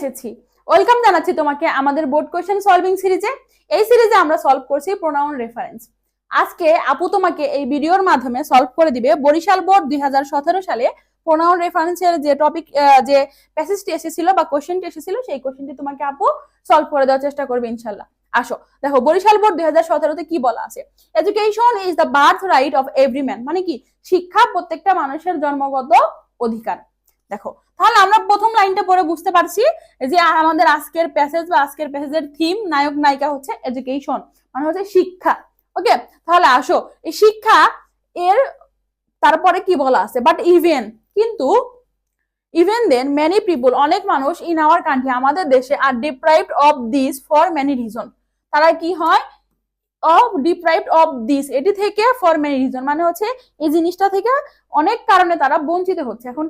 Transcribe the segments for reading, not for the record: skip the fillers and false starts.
এসেছি। ওয়েলকাম জানাচ্ছি তোমাকে আমাদের বোর্ড কোশ্চেন সলভিং সিরিজে। এই সিরিজে আমরা সলভ করছি প্রোনাউন রেফারেন্স। আজকে আপু তোমাকে এই ভিডিওর মাধ্যমে সলভ করে দিবে বরিশাল বোর্ড 2017 সালে প্রোনাউন রেফারেন্সের যে টপিক যে প্যাসেজটি এসেছিল বা কোশ্চেনটি এসেছিল সেই কোশ্চেনটি তোমাকে আপু সলভ করে দেওয়ার চেষ্টা করবে ইনশাআল্লাহ। আসো দেখো বরিশাল বোর্ড 2017 কি বলা আছে। Education is the birth right of every man, মানে কি শিক্ষা প্রত্যেকটা মানুষের জন্মগত অধিকার। দেখো তাহলে আমরা প্রথম লাইনটা পড়ে বুঝতে পারছি যে আমাদের আজকের প্যাসেজ বা আজকের প্যাসেজের থিম নায়ক নায়িকা হচ্ছে এডুকেশন, মানে হচ্ছে শিক্ষা। ওকে, তাহলে আসো এই শিক্ষা এর তারপরে কি বলা আছে, বাট কিন্তু ইভেন দেন মেনি পিপল, অনেক মানুষ ইন আওয়ার কান্ট্রি, আমাদের দেশে আর deprived of this for many reason. তারা কি হয় অফ ডিপ্রাইভড অফ দিস, এটি থেকে ফর মেনি রিজন মানে হচ্ছে এই জিনিসটা থেকে অনেক কারণে তারা বঞ্চিত হচ্ছে। এখন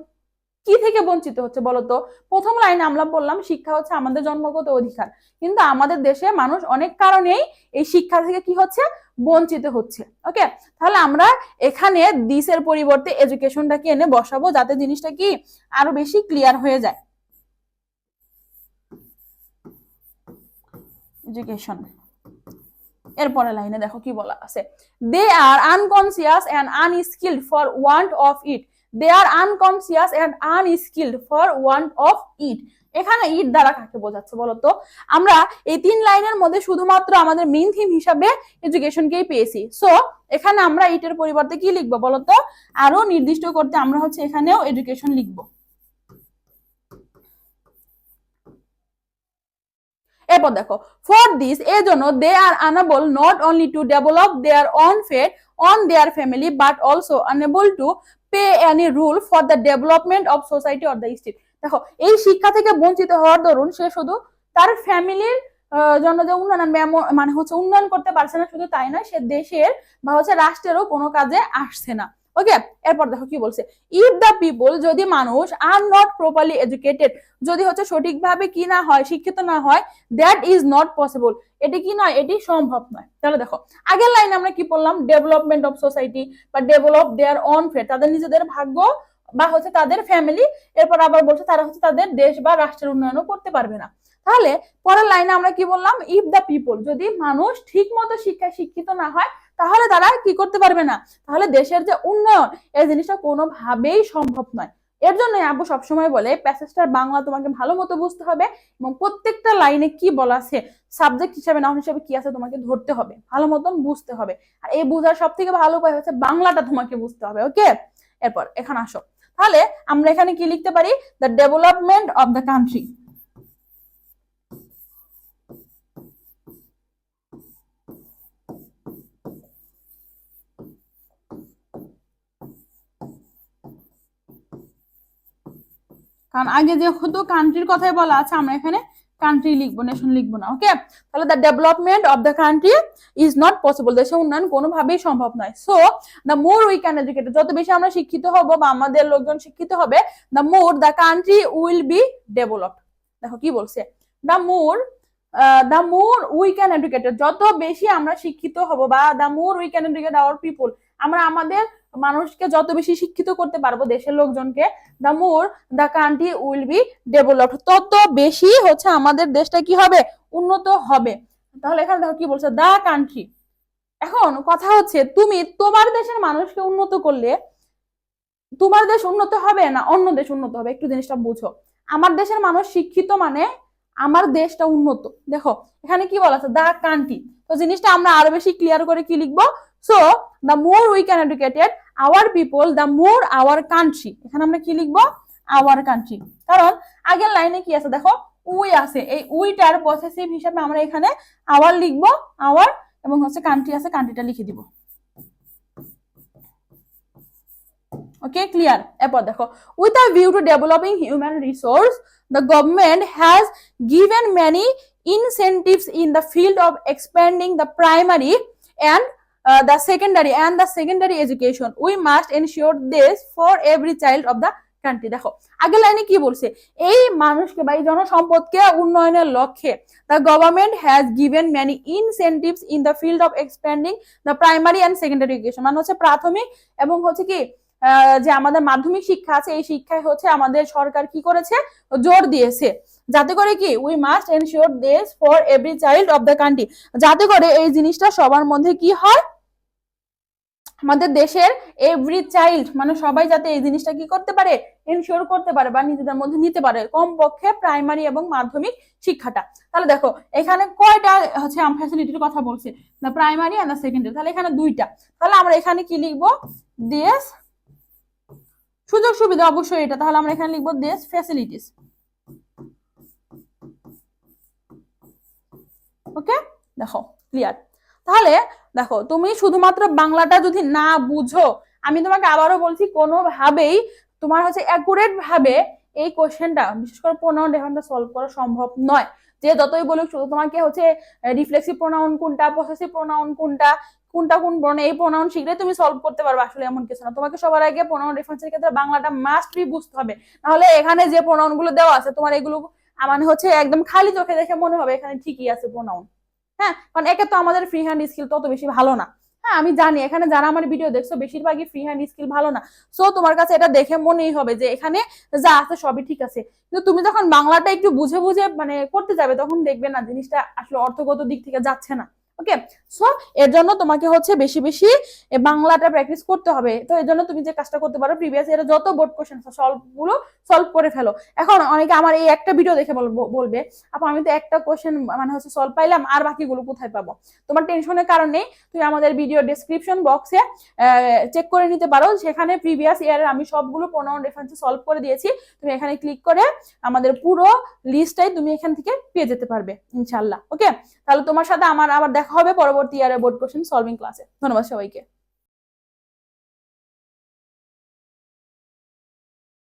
কি থেকে বঞ্চিত হচ্ছে বলতো? প্রথম লাইনে আমরা বললাম শিক্ষা হচ্ছে আমাদের জন্মগত অধিকার, কিন্তু আমাদের দেশে মানুষ অনেক কারণেই এই শিক্ষা থেকে কি হচ্ছে বঞ্চিত হচ্ছে। ওকে, তাহলে আমরা এখানে দিসের পরিবর্তে এডুকেশনটাকে এনে বসাবো যাতে জিনিসটা কি আরো বেশি ক্লিয়ার হয়ে যায়। এডুকেশন এরপরে লাইনে দেখো কি বলা আছে, they are unconscious and unskilled for want of it. They are unconscious and unskilled for want of it. এখানে ইট দ্বারা কাকে বোঝাচ্ছে বলতো? আমরা এই তিন লাইনের মধ্যে শুধুমাত্র আমাদের মেইন থিম হিসাবে এডুকেশনকেই পেয়েছি। সো এখানে আমরা ইটের পরিবর্তে কি লিখবো বলতো? আরো নির্দিষ্ট করতে আমরা হচ্ছে এখানেও এডুকেশন লিখবো। এরপর দেখো ফর দিস, এর জন্য they are unable not only to develop their own fate on their family but also unable to pay any rule for the development of society or the state. দেখো এই শিক্ষা থেকে বঞ্চিত হওয়ার দরুন সে শুধু তার ফ্যামিলির জন্য যে উন্নয়ন মানে হচ্ছে উন্নয়ন করতে পারছে না, শুধু তাই না সে দেশের বা হচ্ছে রাষ্ট্রেরও কোনো কাজে আসছে না। ওকে, এরপর দেখো কি বলছে, ইফ দ্য পিপল, যদি মানুষ আর নট প্রপারলি এডুকেটেড, যদি হচ্ছে সঠিকভাবে কি না হয় শিক্ষিত না হয়, দ্যাট ইজ নট পসিবল, এটি কি নয়, এটি সম্ভব নয়। তাহলে দেখো আগের লাইনে আমরা কি বললাম, ডেভেলপমেন্ট অফ সোসাইটি বা ডেভেলপ দেয়ার অন ফেট, তাদের নিজেদের ভাগ্য বা হচ্ছে তাদের ফ্যামিলি। এরপর আবার বলছে তারা হচ্ছে তাদের দেশ বা রাষ্ট্রের উন্নয়নও করতে পারবে না। তাহলে পরের লাইনে আমরা কি বললাম, ইফ দ্য পিপল, যদি মানুষ ঠিক মতো শিক্ষায় শিক্ষিত না হয় তাহলে তারা কি করতে পারবে না, তাহলে দেশের যে উন্নয়ন এই জিনিসটা কোনোভাবেই সম্ভব নয়। এর জন্য আবু সবসময় বলে প্যাসেজটার বাংলা তোমাকে ভালো মতো বুঝতে হবে এবং প্রত্যেকটা লাইনে কি বলা আছে সাবজেক্ট হিসাবে নাউন হিসাবে কি আছে তোমাকে ধরতে হবে, ভালো মতন বুঝতে হবে। আর এই বোঝার সব থেকে ভালো উপায় হচ্ছে বাংলাটা তোমাকে বুঝতে হবে। ওকে, এরপর এখানে আসো, তাহলে আমরা এখানে কি লিখতে পারি, the development of the country. কারণ আগে যেহেতু কান্ট্রির কথাই বলা আছে আমরা এখানে কান্ট্রি লিখবো, নেশন লিখবো না। ওকে, তাহলে the development of the country is not possible, দেশের উন্নয়ন কোনোভাবেই সম্ভব নয়। So the more we can educated, যত বেশি আমরা শিক্ষিত হব বা আমাদের লোকজন শিক্ষিত হবে, the more the country will be developed. দেখো কি বলছে, the more we can educated, যত বেশি আমরা শিক্ষিত হব বা the more we can educate hour people, আমরা আমাদের মানুষকে যত বেশি শিক্ষিত করতে পারবো দেশের লোকজনকে, the more the country will be developed, তত বেশি হচ্ছে আমাদের দেশটা কি হবে, উন্নত হবে। তাহলে এখানে দেখো কি বলছে, দ্য কান্ট্রি। এখন কথা হচ্ছে তুমি তোমার দেশের মানুষকে উন্নত করলে তোমার দেশ উন্নত হবে না অন্য দেশ উন্নত হবে? একটু জিনিসটা বুঝো, আমার দেশের মানুষ শিক্ষিত মানে আমার দেশটা উন্নত। দেখো এখানে কি বলা আছে, দ্য কান্ট্রি, তো জিনিসটা আমরা আরো বেশি ক্লিয়ার করে কি লিখবো, so the more we can educated hour people, the more our country. এখানে আমরা কি লিখবো, আওয়ার কান্ট্রি, কারণ আগের লাইনে কি আছে দেখো উই আছে, এই উইটার পসেসিভ হিসাবে আমরা এখানে আওয়ার লিখবো, আওয়ার, এবং হচ্ছে কান্ট্রি আছে, কান্ট্রিটা লিখে দিব। ওকে, ক্লিয়ার? এরপর দেখো, with a view to developing human resource the government has given many incentives in the field of expanding the primary and the secondary education. We must ensure this for every child of the country. দেখো আগের লাইনে কি বলছে, এই মানুষকে বা এই জনসম্পদকে উন্নয়নের লক্ষ্যে the government has given many incentives in the field of expanding the primary and secondary education, মানে হচ্ছে প্রাথমিক এবং হচ্ছে কি যে আমাদের মাধ্যমিক শিক্ষা আছে এই শিক্ষায় হচ্ছে আমাদের সরকার কি করেছে, জোর দিয়েছে। যাতে করে কি we must ensure this for every child of the country, যাতে করে এই জিনিসটা সবার মধ্যে কি হয়, আমাদের দেশের এভরি চাইল্ড মানে সবাই যাতে এই জিনিসটা কি করতে পারে, এনশিওর করতে পারে বা নিজেদের মধ্যে নিতে পারে কমপক্ষে প্রাইমারি এবং মাধ্যমিক শিক্ষাটা। তাহলে দেখো এখানে কয়টা হচ্ছে ফ্যাসিলিটির কথা বলছি, না প্রাইমারি এন্ড সেকেন্ডারি, তাহলে এখানে দুইটা। তাহলে আমরা এখানে কি লিখবো, দেশ সুযোগ সুবিধা অবশ্যই এটা, তাহলে আমরা এখানে লিখবো দেশ ফ্যাসিলিটিস। ওকে, দেখো ক্লিয়ার। তাহলে দেখো তুমি শুধুমাত্র বাংলাটা যদি না বুঝো, আমি তোমাকে আবারও বলছি কোনোভাবেই তোমার হচ্ছে অ্যাকুরেট ভাবে এই কোশ্চেনটা বিশেষ করে প্রোনাউন রেফারেন্সটা সলভ করা সম্ভব নয়। যে যতই বলুক শুধু তোমাকে হচ্ছে রিফ্লেক্সিভ প্রোনাউন কোনটা, পসেসিভ প্রোনাউন কোনটা, কোনটা কোন প্রোনাউন, এই প্রোনাউন শিখলে তুমি সলভ করতে পারবে, আসলে এমন কিছু না। তোমাকে সবার আগে প্রোনাউন রেফারেন্সের ক্ষেত্রে বাংলাটা মাস্ট বি বুঝতে হবে, নাহলে এখানে যে প্রোনাউন গুলো দেওয়া আছে তোমার এগুলো মানে হচ্ছে একদম খালি চোখে দেখে মনে হবে এখানে ঠিকই আছে প্রোনাউন। হ্যাঁ, কারণ একে তো আমাদের ফ্রি হ্যান্ড স্কিল তত বেশি ভালো না। হ্যাঁ আমি জানি এখানে যারা আমার ভিডিও দেখছো বেশিরভাগই ফ্রি হ্যান্ড স্কিল ভালো না, সো তোমার কাছে এটা দেখে মনেই হবে যে এখানে যা আছে সবই ঠিক আছে। কিন্তু তুমি যখন বাংলাটা একটু বুঝে বুঝে মানে করতে যাবে তখন দেখবে না জিনিসটা আসলে অর্থগত দিক থেকে যাচ্ছে না। ওকে, সো এর জন্য তোমাকে হচ্ছে বেশি বেশি বাংলাটা প্র্যাকটিস করতে হবে। তো এর জন্য তুমি যে কাজটা করতে পারো, প্রিভিয়াস ইয়ারে যত বোর্ড কোশ্চেন সলভ করে ফেলো। এখন অনেকে আমার এই একটা ভিডিও দেখে বলবে আপু আমি তো একটা কোশ্চেন মানে হচ্ছে সলভ পাইলাম, আর বাকিগুলো কোথায় পাবো? তোমার টেনশনের কারণ নেই, তুমি আমাদের ভিডিও ডেসক্রিপশন বক্সে চেক করে নিতে পারো, সেখানে প্রিভিয়াস ইয়ারের আমি সবগুলো প্রোনাউন রেফারেন্স সলভ করে দিয়েছি। তুমি এখানে ক্লিক করে আমাদের পুরো লিস্টটাই তুমি এখান থেকে পেয়ে যেতে পারবে ইনশাল্লাহ। ওকে, তাহলে তোমার সাথে আমার আবার দেখা হবে পরবর্তী ইয়ারের বোর্ড কোশ্চেন সলভিং ক্লাসে। ধন্যবাদ সবাইকে।